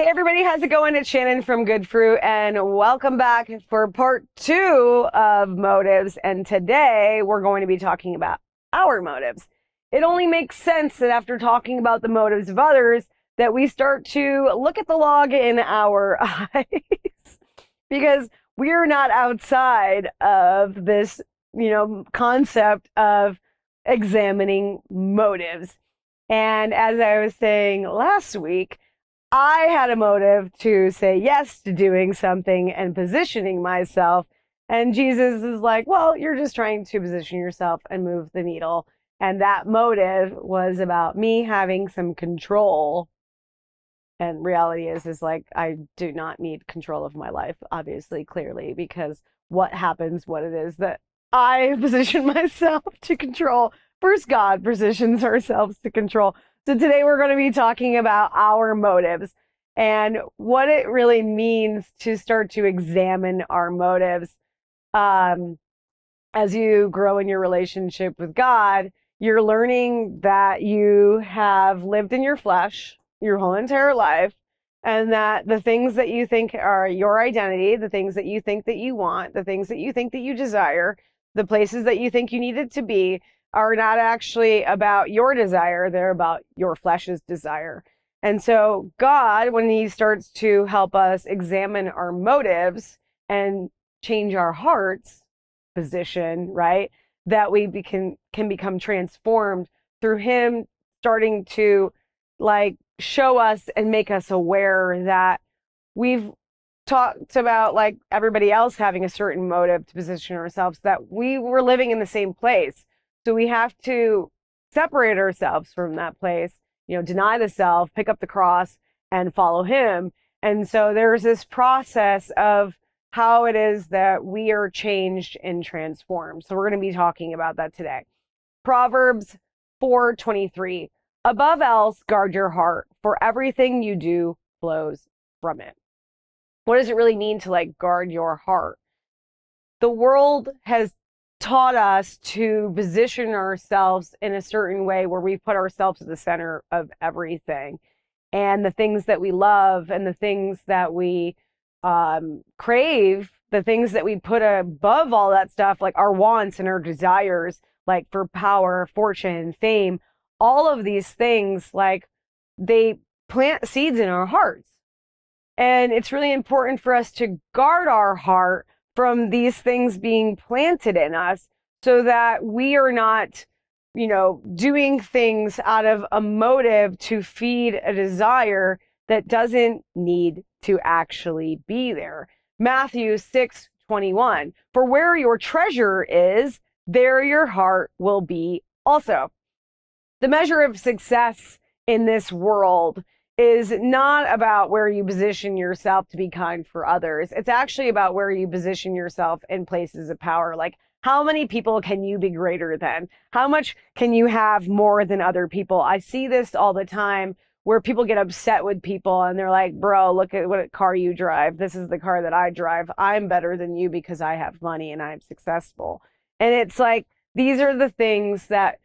Hey everybody, how's it going? It's Shannon from Good Fruit, and welcome back for part 2 of motives. And today we're going to be talking about our motives. It only makes sense that after talking about the motives of others, that we start to look at the log in our eyes, because we're not outside of this, concept of examining motives. And as I was saying last week, I had a motive to say yes to doing something and positioning myself. And Jesus is like, well, you're just trying to position yourself and move the needle. And that motive was about me having some control. And reality is like, I do not need control of my life, obviously, clearly, because what happens, what it is that I position myself to control. First, God positions ourselves to control. So today we're going to be talking about our motives and what it really means to start to examine our motives. As you grow in your relationship with God, you're learning that you have lived in your flesh your whole entire life, and that the things that you think are your identity, the things that you think that you want, the things that you think that you desire, the places that you think you need it to be, are not actually about your desire, they're about your flesh's desire. And so God, when he starts to help us examine our motives and change our heart's position, right, that we can become transformed through him starting to show us and make us aware that we've talked about, like everybody else having a certain motive to position ourselves, that we were living in the same place. So we have to separate ourselves from that place, deny the self, pick up the cross, and follow him. And so there's this process of how it is that we are changed and transformed. So we're going to be talking about that today. Proverbs 4:23. Above else, guard your heart, for everything you do flows from it. What does it really mean to guard your heart? The world has taught us to position ourselves in a certain way where we put ourselves at the center of everything, and the things that we love and the things that we crave, the things that we put above all that stuff, like our wants and our desires, like for power, fortune, fame, all of these things, they plant seeds in our hearts. And it's really important for us to guard our heart from these things being planted in us, so that we are not, doing things out of a motive to feed a desire that doesn't need to actually be there. Matthew 6:21. For where your treasure is, there your heart will be also. The measure of success in this world is not about where you position yourself to be kind for others. It's actually about where you position yourself in places of power. Like, how many people can you be greater than? How much can you have more than other people? I see this all the time where people get upset with people and they're like, bro, look at what car you drive. This is the car that I drive. I'm better than you because I have money and I'm successful. And it's like, these are the things that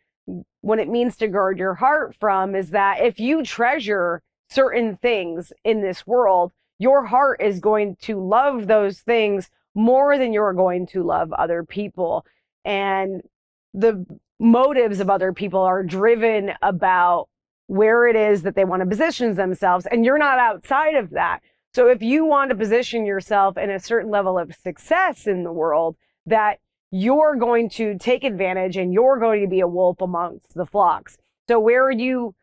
what it means to guard your heart from, is that if you treasure certain things in this world, your heart is going to love those things more than you're going to love other people. And the motives of other people are driven about where it is that they want to position themselves, and you're not outside of that. So if you want to position yourself in a certain level of success in the world, that you're going to take advantage and you're going to be a wolf amongst the flocks. So where you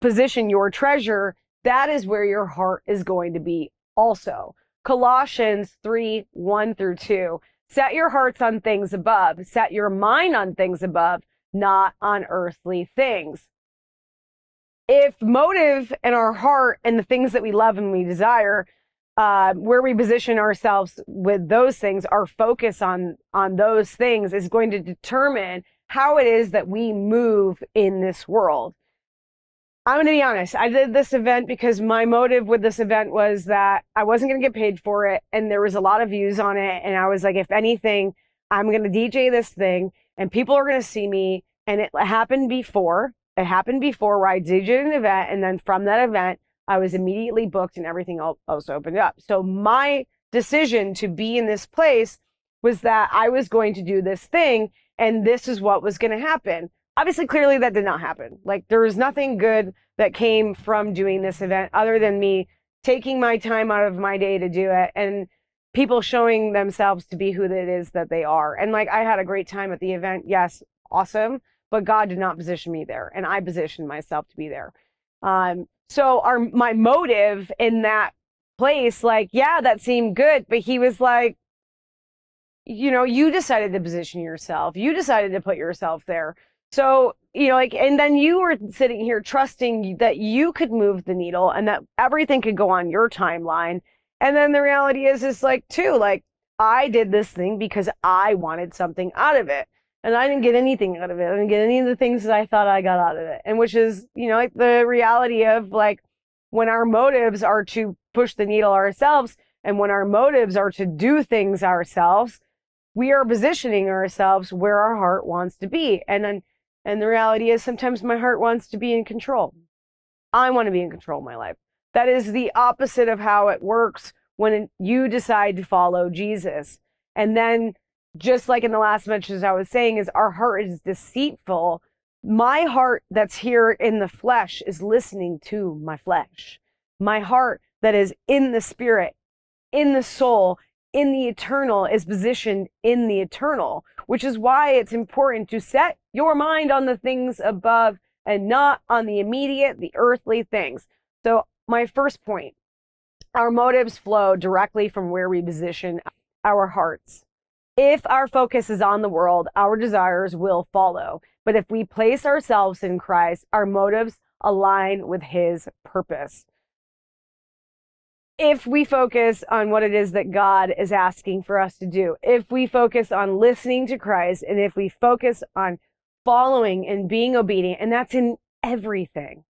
position your treasure, that is where your heart is going to be also. Colossians 3:1-2. Set your hearts on things above. Set your mind on things above, not on earthly things. If motive and our heart and the things that we love and we desire, where we position ourselves with those things, our focus on those things is going to determine how it is that we move in this world. I'm going to be honest. I did this event because my motive with this event was that I wasn't going to get paid for it, and there was a lot of views on it. And I was like, if anything, I'm going to DJ this thing and people are going to see me. And it happened before. It happened before where I DJed an event, and then from that event, I was immediately booked and everything else opened up. So my decision to be in this place was that I was going to do this thing and this is what was going to happen. Obviously, clearly that did not happen. Like there was nothing good that came from doing this event other than me taking my time out of my day to do it and people showing themselves to be who it is that they are. And like I had a great time at the event. Yes, awesome. But God did not position me there, and I positioned myself to be there. So my motive in that place, like, yeah, that seemed good, but he was like, you decided to position yourself. You decided to put yourself there. So, like, and then you were sitting here trusting that you could move the needle and that everything could go on your timeline. And then the reality is like, too, like, I did this thing because I wanted something out of it. And I didn't get anything out of it. I didn't get any of the things that I thought I got out of it. And which is, like the reality of like when our motives are to push the needle ourselves and when our motives are to do things ourselves, we are positioning ourselves where our heart wants to be. And the reality is sometimes my heart wants to be in control. I want to be in control of my life. That is the opposite of how it works when you decide to follow Jesus. And then just like in the last message I was saying is our heart is deceitful. My heart that's here in the flesh is listening to my flesh. My heart that is in the spirit, in the soul, in the eternal is positioned in the eternal, which is why it's important to set your mind on the things above and not on the immediate, the earthly things. So my first point, our motives flow directly from where we position our hearts. If our focus is on the world, our desires will follow. But if we place ourselves in Christ, our motives align with his purpose. If we focus on what it is that God is asking for us to do, if we focus on listening to Christ, and if we focus on following and being obedient, and that's in everything.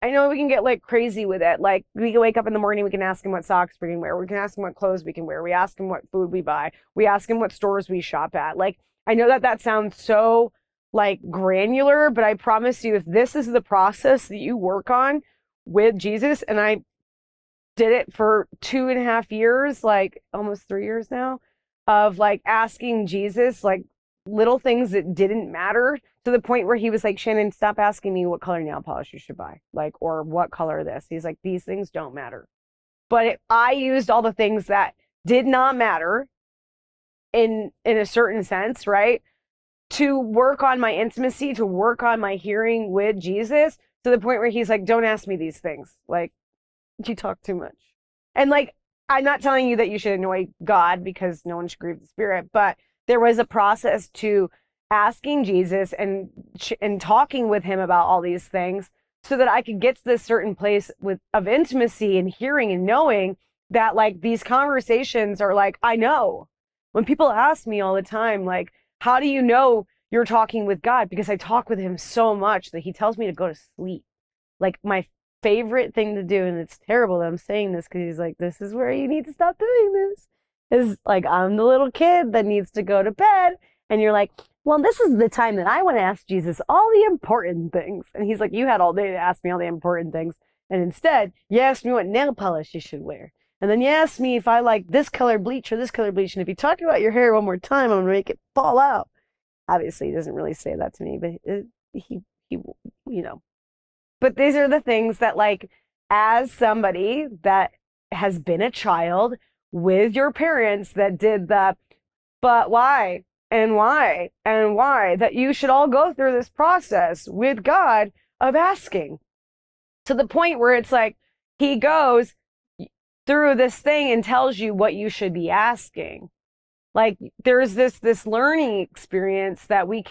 I know we can get like crazy with it. Like we can wake up in the morning, we can ask him what socks we can wear. We can ask him what clothes we can wear. We ask him what food we buy. We ask him what stores we shop at. Like, I know that sounds so like granular, but I promise you, if this is the process that you work on with Jesus, and I did it for 2.5 years, like almost 3 years now, of like asking Jesus, like little things that didn't matter, to the point where he was like, Shannon, stop asking me what color nail polish you should buy, like, or what color this. He's like, these things don't matter. But I used all the things that did not matter in a certain sense, right, to work on my intimacy, to work on my hearing with Jesus, to the point where he's like, don't ask me these things. Like, you talk too much. And like, I'm not telling you that you should annoy God, because no one should grieve the Spirit, but there was a process to asking Jesus and talking with him about all these things so that I could get to this certain place of intimacy and hearing and knowing that like these conversations are like, I know. When people ask me all the time, like, how do you know you're talking with God? Because I talk with him so much that he tells me to go to sleep. Like my favorite thing to do, and it's terrible that I'm saying this because he's like, this is where you need to stop doing this, is like, I'm the little kid that needs to go to bed. And you're like, well, this is the time that I want to ask Jesus all the important things. And he's like, you had all day to ask me all the important things. And instead, you asked me what nail polish you should wear. And then you asked me if I like this color bleach or this color bleach. And if you talk about your hair one more time, I'm going to make it fall out. Obviously, he doesn't really say that to me, but he, But these are the things that, like, as somebody that has been a child with your parents that did the, but why? And why? And why? That you should all go through this process with God of asking, to the point where it's like he goes through this thing and tells you what you should be asking. Like there's this learning experience that we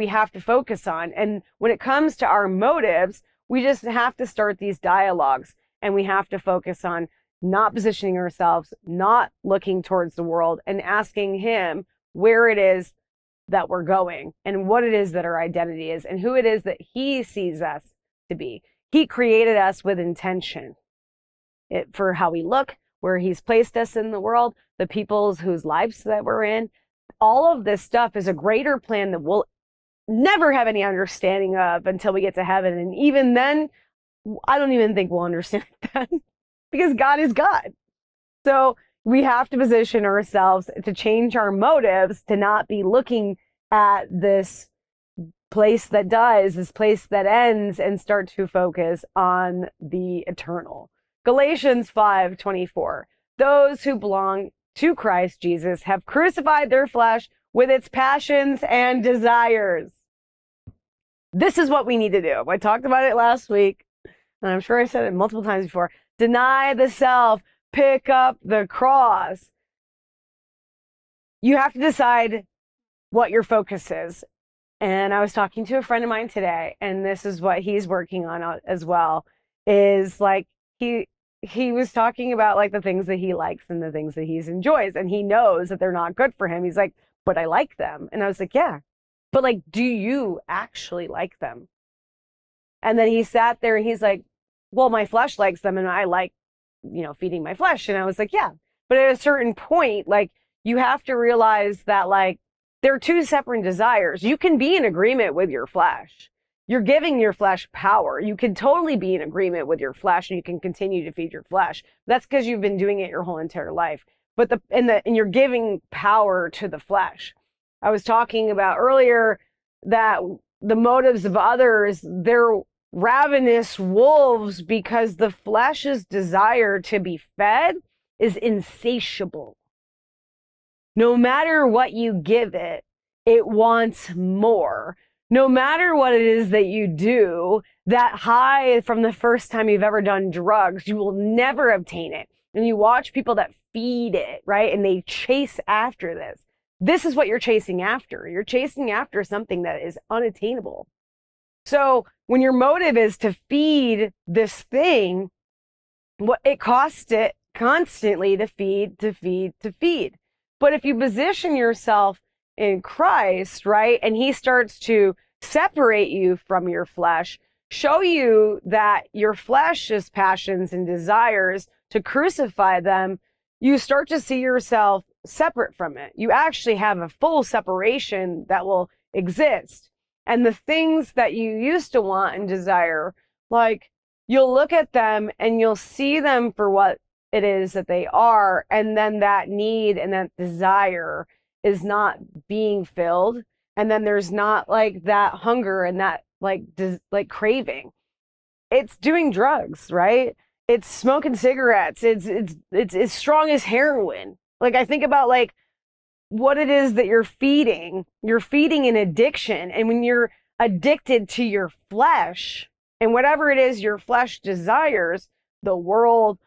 have to focus on. And when it comes to our motives, we just have to start these dialogues, and we have to focus on not positioning ourselves, not looking towards the world, and asking him where it is that we're going and what it is that our identity is and who it is that he sees us to be. He created us with intention for how we look, where he's placed us in the world, the peoples whose lives that we're in. All of this stuff is a greater plan that we'll never have any understanding of until we get to heaven. And even then, I don't even think we'll understand that because God is God. So we have to position ourselves to change our motives to not be looking at this place that does, this place that ends, and start to focus on the eternal. Galatians 5:24. Those who belong to Christ Jesus have crucified their flesh with its passions and desires. This is what we need to do. I talked about it last week, and I'm sure I said it multiple times before. Deny the self, pick up the cross. You have to decide what your focus is. And I was talking to a friend of mine today, and this is what he's working on as well, is like he was talking about like the things that he likes and the things that he enjoys, and he knows that they're not good for him. He's like, but I like them. And I was like, yeah, but like, do you actually like them? And then he sat there and he's like, well, my flesh likes them and I like, feeding my flesh. And I was like, yeah, but at a certain point, like, you have to realize that like they're two separate desires. You can be in agreement with your flesh. You're giving your flesh power. You can totally be in agreement with your flesh and you can continue to feed your flesh. That's because you've been doing it your whole entire life. But and you're giving power to the flesh. I was talking about earlier that the motives of others, they're ravenous wolves because the flesh's desire to be fed is insatiable. No matter what you give it, it wants more. No matter what it is that you do, that high from the first time you've ever done drugs, you will never obtain it. And you watch people that feed it, right? And they chase after this. This is what you're chasing after. You're chasing after something that is unattainable. So when your motive is to feed this thing, what it costs it constantly to feed. But if you position yourself in Christ, right, and he starts to separate you from your flesh, show you that your flesh's passions and desires, to crucify them, you start to see yourself separate from it. You actually have a full separation that will exist. And the things that you used to want and desire, like, you'll look at them and you'll see them for what it is that they are. And then that need and that desire is not being filled. And then there's not like that hunger and that like craving. It's doing drugs, right? It's smoking cigarettes. It's as strong as heroin. Like, I think about like what it is that you're feeding an addiction. And when you're addicted to your flesh and whatever it is your flesh desires, the world,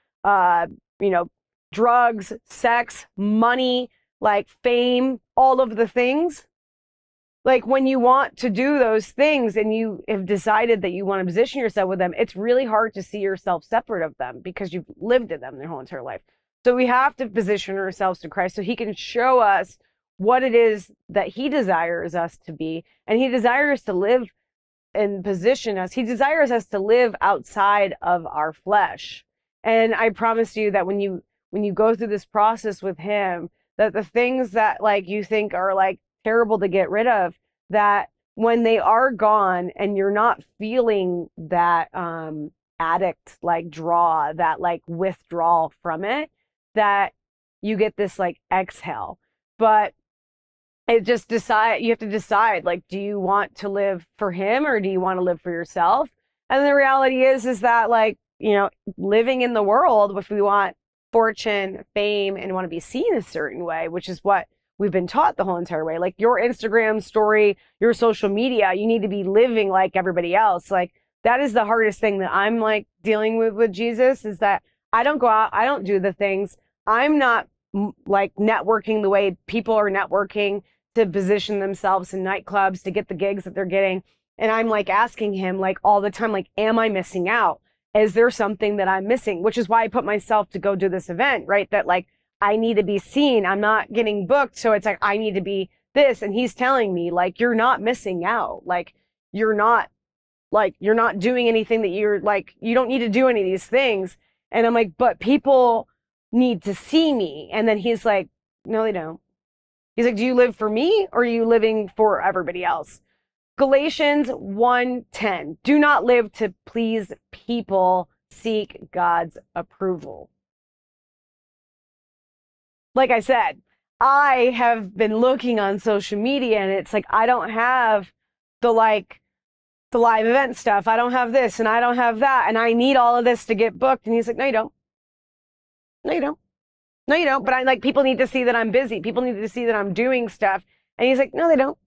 drugs, sex, money, like fame, all of the things, like when you want to do those things and you have decided that you want to position yourself with them, it's really hard to see yourself separate of them because you've lived in them their whole entire life. So we have to position ourselves to Christ so he can show us what it is that he desires us to be. And he desires to live and position us. He desires us to live outside of our flesh. And I promise you that when you go through this process with him, that the things that like you think are like terrible to get rid of, that when they are gone and you're not feeling that addict like draw, that like withdrawal from it, that you get this like exhale. But it just you have to decide, like, do you want to live for him or do you want to live for yourself? And the reality is that like, living in the world, if we want fortune, fame, and want to be seen a certain way, which is what we've been taught the whole entire way, like your Instagram story, your social media, you need to be living like everybody else. Like, that is the hardest thing that I'm like dealing with Jesus, is that I don't go out, I don't do the things. I'm not like networking the way people are networking to position themselves in nightclubs to get the gigs that they're getting. And I'm like asking him like all the time, like, am I missing out? Is there something that I'm missing? Which is why I put myself to go do this event, right? That like, I need to be seen. I'm not getting booked. So it's like, I need to be this. And he's telling me like, you're not missing out. Like, you're not doing anything that you're like, you don't need to do any of these things. And I'm like, but people need to see me. And then he's like, no, they don't. He's like, do you live for me or are you living for everybody else? Galatians 1:10. Do not live to please people, seek God's approval. Like I said, I have been looking on social media and it's like I don't have the live event stuff. I don't have this and I don't have that and I need all of this to get booked. And he's like, no, you don't. No, you don't. No, you don't. But I like people need to see that I'm busy. People need to see that I'm doing stuff. And he's like, no, they don't.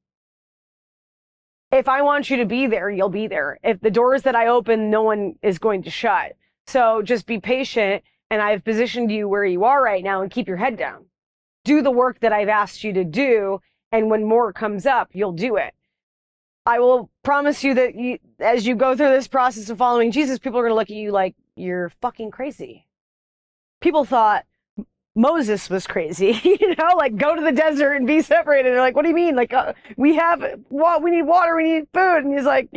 If I want you to be there, you'll be there. If the doors that I open, no one is going to shut. So just be patient. And I've positioned you where you are right now and keep your head down. Do the work that I've asked you to do. And when more comes up, you'll do it. I will promise you that as you go through this process of following Jesus, people are going to look at you like you're fucking crazy. People thought Moses was crazy, like go to the desert and be separated. They're like, what do you mean? Like, we need water, we need food. And he's like,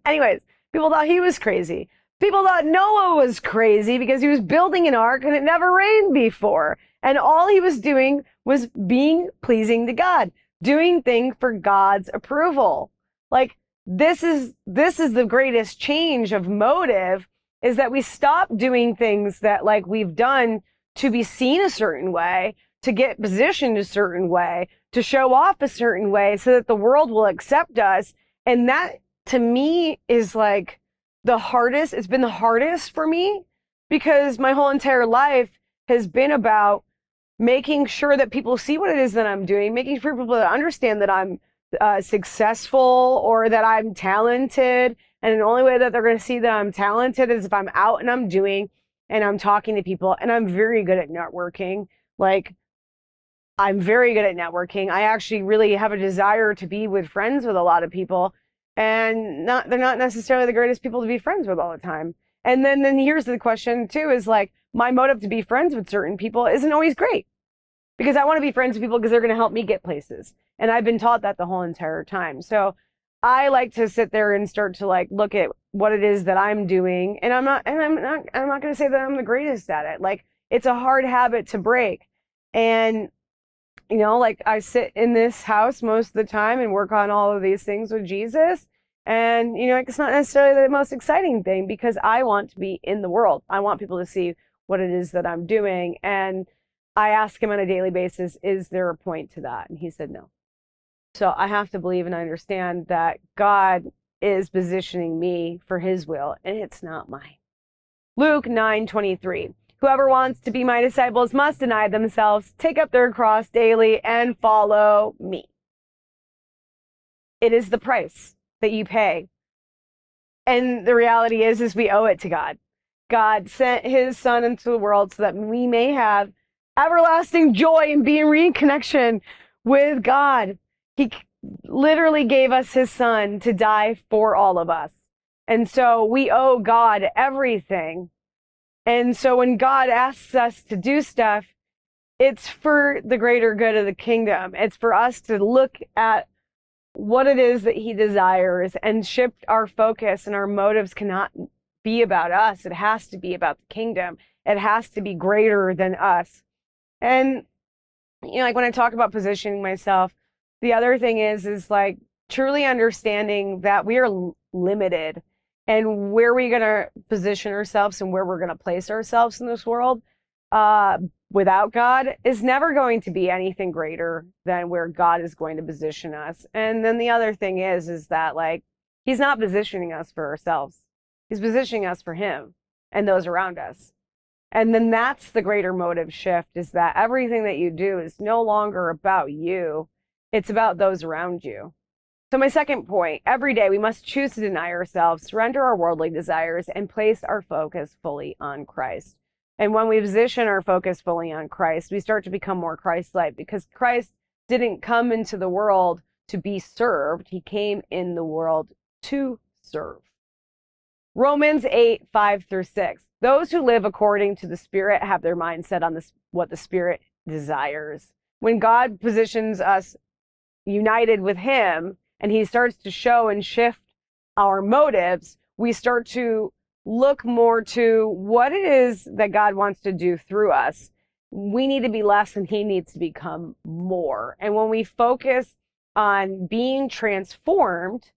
anyways, people thought he was crazy. People thought Noah was crazy because he was building an ark and it never rained before. And all he was doing was being pleasing to God, doing things for God's approval. Like, this is the greatest change of motive, is that we stop doing things that like we've done to be seen a certain way, to get positioned a certain way, to show off a certain way so that the world will accept us. And that to me is like the hardest. It's been the hardest for me because my whole entire life has been about making sure that people see what it is that I'm doing, making sure people understand that I'm successful or that I'm talented. And the only way that they're going to see that I'm talented is if I'm out and I'm doing and I'm talking to people, and I'm very good at networking. Like, I'm very good at networking. I actually really have a desire to be with friends with a lot of people, and they're not necessarily the greatest people to be friends with all the time. And then here's the question too, is like, my motive to be friends with certain people isn't always great, because I want to be friends with people because they're going to help me get places. And I've been taught that the whole entire time. So I like to sit there and start to like look at what it is that I'm doing. And I'm not going to say that I'm the greatest at it. Like, it's a hard habit to break. And, like, I sit in this house most of the time and work on all of these things with Jesus. And, it's not necessarily the most exciting thing because I want to be in the world. I want people to see what it is that I'm doing. And I ask him on a daily basis, is there a point to that? And he said no. So I have to believe and understand that God is positioning me for his will, and it's not mine. Luke 9:23. Whoever wants to be my disciples must deny themselves, take up their cross daily, and follow me. It is the price that you pay. And the reality is we owe it to God. God sent his son into the world so that we may have everlasting joy and be in reconnection with God. He literally gave us his son to die for all of us. And so we owe God everything. And so when God asks us to do stuff, it's for the greater good of the kingdom. It's for us to look at what it is that he desires and shift our focus, and our motives cannot be about us. It has to be about the kingdom. It has to be greater than us. And, like when I talk about positioning myself, the other thing is like truly understanding that we are limited, and where we're going to position ourselves and where we're going to place ourselves in this world without God is never going to be anything greater than where God is going to position us. And then the other thing is that like, he's not positioning us for ourselves. He's positioning us for him and those around us. And then that's the greater motive shift, is that everything that you do is no longer about you. It's about those around you. So my second point, every day we must choose to deny ourselves, surrender our worldly desires, and place our focus fully on Christ. And when we position our focus fully on Christ, we start to become more Christ-like, because Christ didn't come into the world to be served. He came in the world to serve. Romans 8:5-6. Those who live according to the Spirit have their mind set on what the Spirit desires. When God positions us united with him, and he starts to show and shift our motives, we start to look more to what it is that God wants to do through us. We need to be less and he needs to become more. And when we focus on being transformed,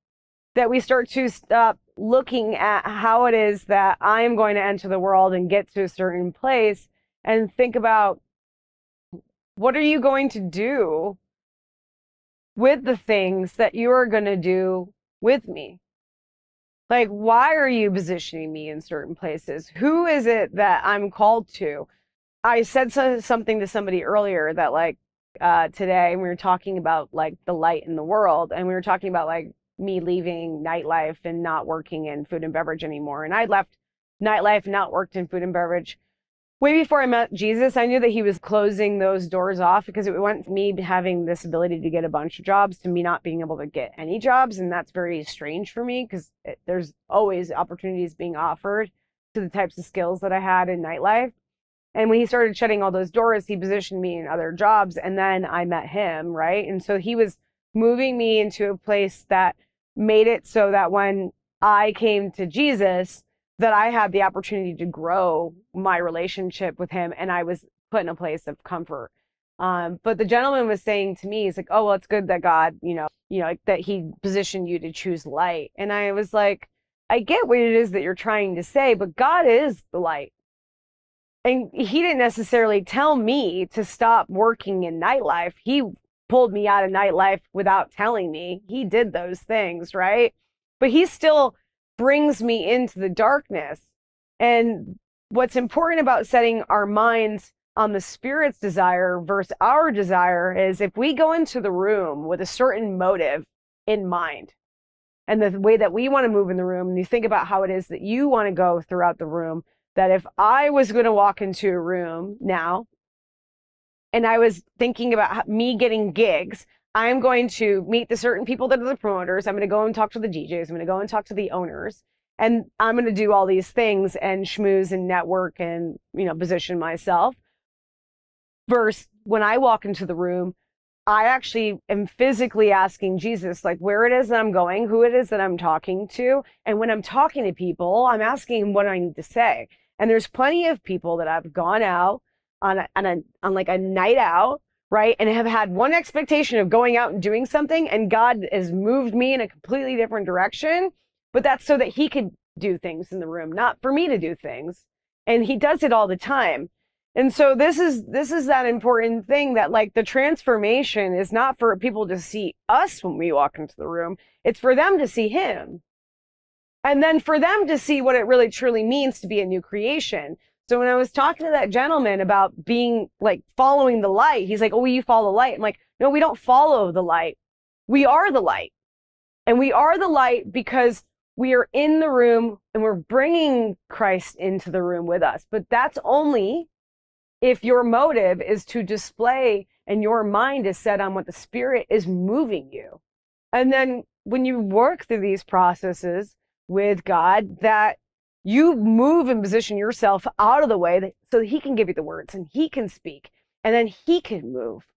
that we start to stop looking at how it is that I'm going to enter the world and get to a certain place and think about, what are you going to do with the things that you are going to do with me? Like, why are you positioning me in certain places? Who is it that I'm called to? I said something to somebody earlier that like today we were talking about like the light in the world, and we were talking about like me leaving nightlife and not working in food and beverage anymore. And I left nightlife and not worked in food and beverage way before I met Jesus. I knew that he was closing those doors off, because it went from me having this ability to get a bunch of jobs to me not being able to get any jobs. And that's very strange for me, because there's always opportunities being offered to the types of skills that I had in nightlife. And when he started shutting all those doors, he positioned me in other jobs. And then I met him, right? And so he was moving me into a place that made it so that when I came to Jesus, that I had the opportunity to grow my relationship with him, and I was put in a place of comfort. But the gentleman was saying to me, he's like, oh, well, it's good that God, like that he positioned you to choose light. And I was like, I get what it is that you're trying to say, but God is the light. And he didn't necessarily tell me to stop working in nightlife. He pulled me out of nightlife without telling me. He did those things, right? But he still brings me into the darkness. And what's important about setting our minds on the Spirit's desire versus our desire is, if we go into the room with a certain motive in mind, and the way that we want to move in the room, and you think about how it is that you want to go throughout the room, that if I was going to walk into a room now and I was thinking about me getting gigs, I'm going to meet the certain people that are the promoters. I'm going to go and talk to the DJs. I'm going to go and talk to the owners. And I'm going to do all these things and schmooze and network and, position myself. Versus when I walk into the room, I actually am physically asking Jesus, like, where it is that I'm going, who it is that I'm talking to. And when I'm talking to people, I'm asking him what I need to say. And there's plenty of people that I've gone out on like a night out, right? And have had one expectation of going out and doing something, and God has moved me in a completely different direction. But that's so that he could do things in the room, not for me to do things. And he does it all the time. And so this is that important thing, that like the transformation is not for people to see us when we walk into the room. It's for them to see him. And then for them to see what it really truly means to be a new creation. So when I was talking to that gentleman about being like following the light, he's like, oh, you follow the light. I'm like, no, we don't follow the light. We are the light. And we are the light because we are in the room and we're bringing Christ into the room with us. But that's only if your motive is to display and your mind is set on what the Spirit is moving you. And then when you work through these processes with God, that you move and position yourself out of the way so that he can give you the words and he can speak and then he can move.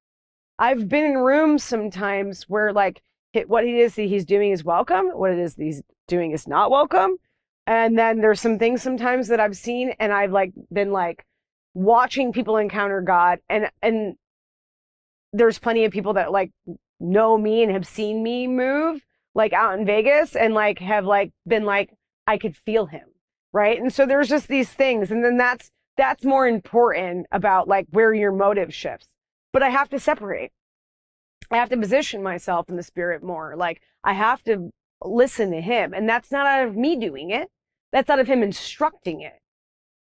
I've been in rooms sometimes where like what it is that he's doing is welcome, what it is that he's doing is not welcome. And then there's some things sometimes that I've seen, and I've like been like watching people encounter God, and there's plenty of people that like know me and have seen me move like out in Vegas, and like have like been like, I could feel him, right? And so there's just these things, and then that's more important about like where your motive shifts. But I have to separate. I have to position myself in the Spirit more. Like I have to listen to him, and that's not out of me doing it. That's out of him instructing it.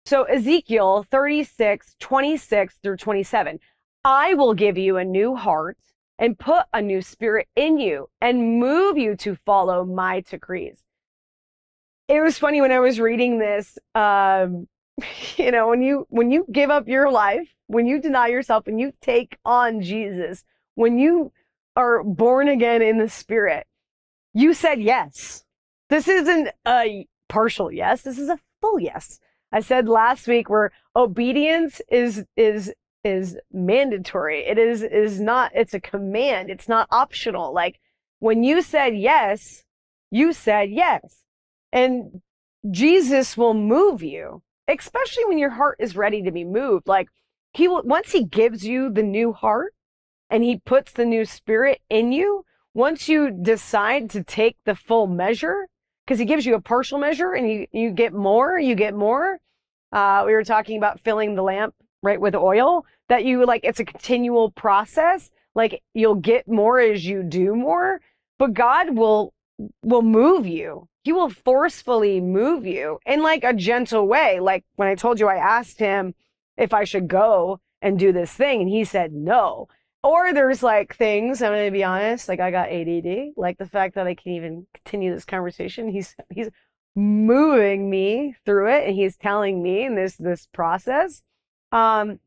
So Ezekiel 36:26-27, I will give you a new heart and put a new spirit in you and move you to follow my decrees. It was funny when I was reading this, when you give up your life, when you deny yourself and you take on Jesus, when you are born again in the Spirit, you said yes. This isn't a partial yes. This is a full yes. I said last week where obedience is mandatory. It is not, it's a command. It's not optional. Like when you said yes, you said yes. And Jesus will move you, especially when your heart is ready to be moved. Like he will, once he gives you the new heart and he puts the new spirit in you, once you decide to take the full measure, because he gives you a partial measure and you get more, we were talking about filling the lamp, right, with oil, that you like, it's a continual process. Like you'll get more as you do more, but God will move you. He will forcefully move you in like a gentle way. Like when I told you, I asked him if I should go and do this thing, and he said no. Or there's like things, I'm going to be honest, like I got ADD, like the fact that I can even continue this conversation. He's moving me through it, and he's telling me in this process. I'll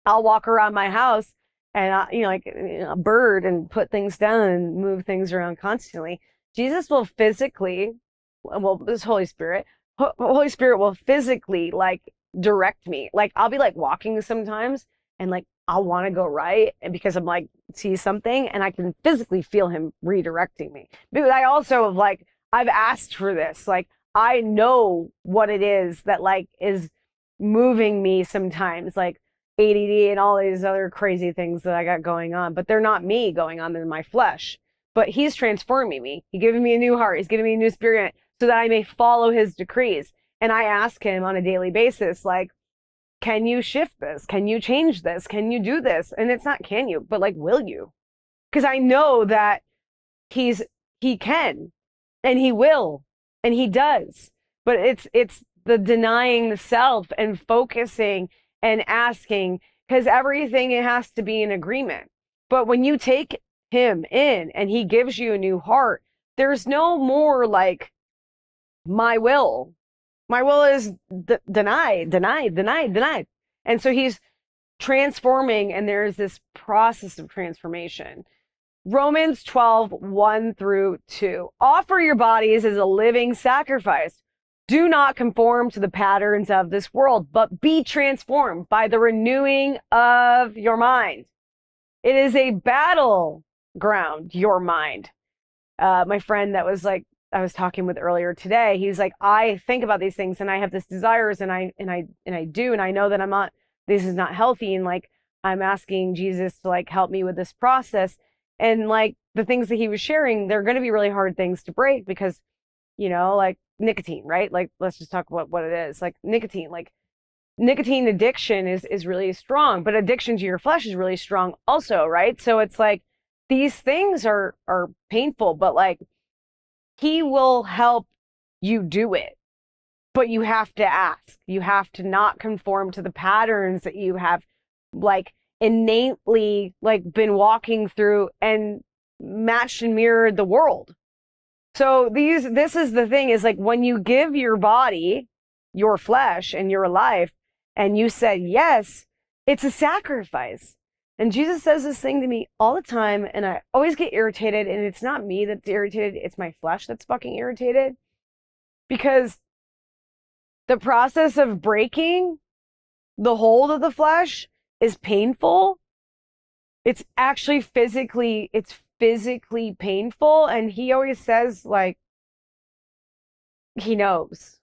walk around my house and like a bird, and put things down and move things around constantly. Jesus will physically, well, this Holy Spirit will physically like direct me. Like I'll be like walking sometimes, and like I'll want to go right, and because I'm like see something, and I can physically feel him redirecting me. Because I also have like, I've asked for this. Like I know what it is that like is moving me sometimes, like ADD and all these other crazy things that I got going on, but they're not me going on, they're my flesh. But he's transforming me. He's giving me a new heart. He's giving me a new spirit so that I may follow his decrees. And I ask him on a daily basis, like, can you shift this? Can you change this? Can you do this? And it's not can you, but like, will you? Because I know that he can, and he will, and he does. But it's the denying the self and focusing and asking, because everything, it has to be in agreement. But when you take him in and he gives you a new heart, there's no more like my will. My will is denied. And so he's transforming, and there's this process of transformation. Romans 12:1-2. Offer your bodies as a living sacrifice. Do not conform to the patterns of this world, but be transformed by the renewing of your mind. It is a battleground, your mind. My friend that was like, I was talking with earlier today, he's like, I think about these things and I have this desires, and I do, and I know that this is not healthy. And like, I'm asking Jesus to like help me with this process. And like the things that he was sharing, they're going to be really hard things to break because, like nicotine, right? Like, let's just talk about what it is. Like nicotine addiction is really strong, but addiction to your flesh is really strong also, right? So it's like, these things are painful, but like, he will help you do it, but you have to ask. You have to not conform to the patterns that you have like innately like been walking through and matched and mirrored the world. So this is the thing, is like when you give your body, your flesh and your life, and you said yes, it's a sacrifice. And Jesus says this thing to me all the time, and I always get irritated, and it's not me that's irritated, it's my flesh that's fucking irritated. Because the process of breaking the hold of the flesh is painful. It's actually physically painful. And he always says, like, he knows.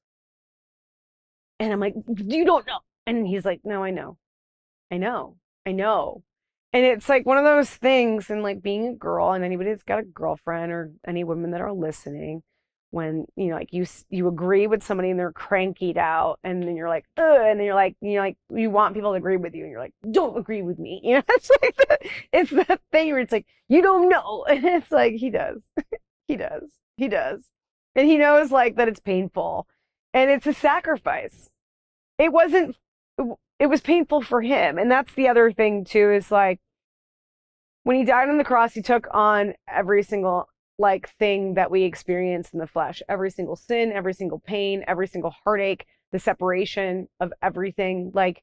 And I'm like, you don't know. And he's like, no, I know. And it's like one of those things, and like being a girl, and anybody that's got a girlfriend or any women that are listening, when like you agree with somebody and they're crankied out, and then you're like, ugh, and then you're like you want people to agree with you, and you're like, don't agree with me, it's like it's that thing where it's like, you don't know, and it's like he does, he does, and he knows like that it's painful, and it's a sacrifice. It was painful for him. And that's the other thing too, is like, when he died on the cross, he took on every single like thing that we experience in the flesh, every single sin, every single pain, every single heartache, the separation of everything. Like,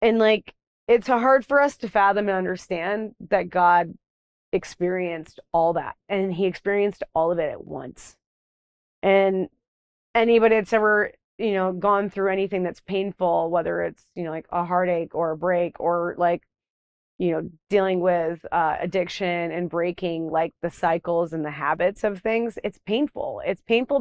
and like, it's hard for us to fathom and understand that God experienced all that, and he experienced all of it at once. And anybody that's ever gone through anything that's painful, whether it's like a heartache or a break, or like dealing with addiction and breaking like the cycles and the habits of things, it's painful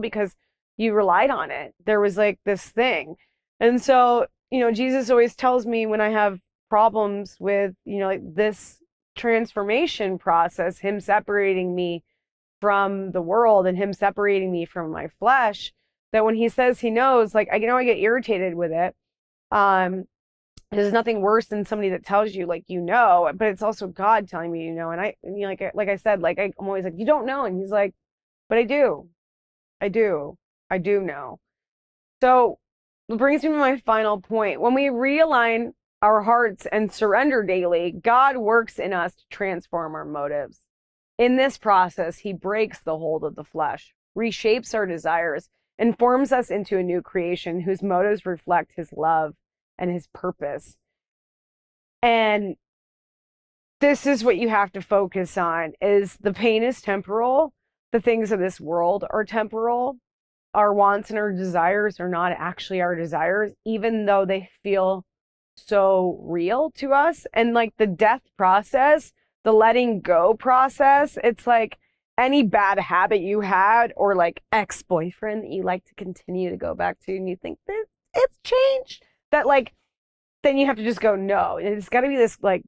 because you relied on it. There was like this thing. And so Jesus always tells me when I have problems with like this transformation process, him separating me from the world and him separating me from my flesh, that when he says he knows, like, I get irritated with it. There's nothing worse than somebody that tells you, like, but it's also God telling me, and like I said, like, I'm always like, you don't know. And he's like, but I do. I do know. So it brings me to my final point. When we realign our hearts and surrender daily, God works in us to transform our motives. In this process, he breaks the hold of the flesh, reshapes our desires, and forms us into a new creation whose motives reflect his love and his purpose. And this is what you have to focus on: is the pain is temporal. The things of this world are temporal. Our wants and our desires are not actually our desires, even though they feel so real to us. And like the death process, the letting go process, it's like any bad habit you had, or like ex-boyfriend that you like to continue to go back to, and you think that it's changed, that like, then you have to just go, no, it's got to be this like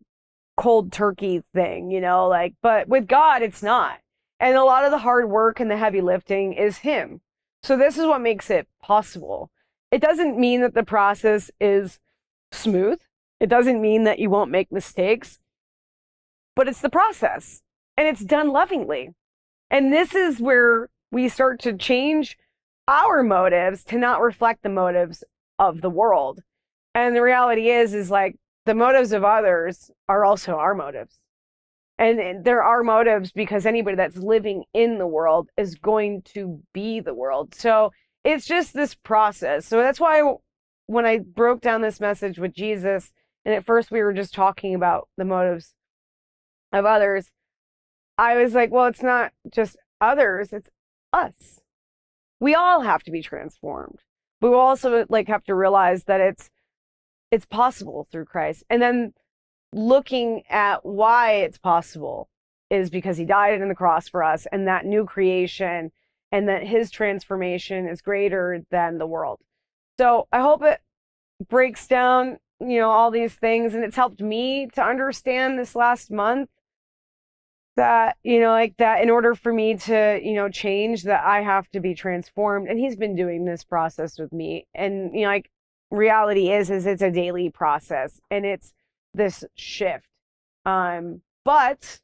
cold turkey thing, like, but with God, it's not. And a lot of the hard work and the heavy lifting is him. So this is what makes it possible. It doesn't mean that the process is smooth. It doesn't mean that you won't make mistakes, but it's the process, and it's done lovingly. And this is where we start to change our motives to not reflect the motives of the world. And the reality is like the motives of others are also our motives. And there are motives because anybody that's living in the world is going to be the world. So it's just this process. So that's why when I broke down this message with Jesus, and at first we were just talking about the motives of others, I was like, well, it's not just others, it's us. We all have to be transformed. But we also like have to realize that it's possible through Christ. And then looking at why it's possible is because he died on the cross for us, and that new creation, and that his transformation is greater than the world. So I hope it breaks down, all these things, and it's helped me to understand this last month that, like that in order for me to, change, that I have to be transformed. And he's been doing this process with me. And, like reality is it's a daily process, and it's this shift. But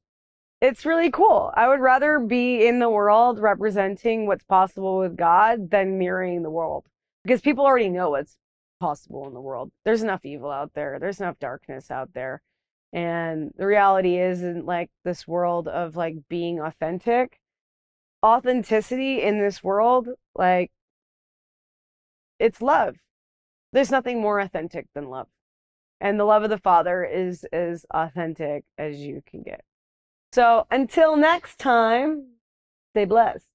it's really cool. I would rather be in the world representing what's possible with God than mirroring the world, because people already know what's possible in the world. There's enough evil out there. There's enough darkness out there. And the reality isn't like this world of like being authentic. Authenticity in this world, like, it's love. There's nothing more authentic than love. And the love of the Father is as authentic as you can get. So until next time, stay blessed.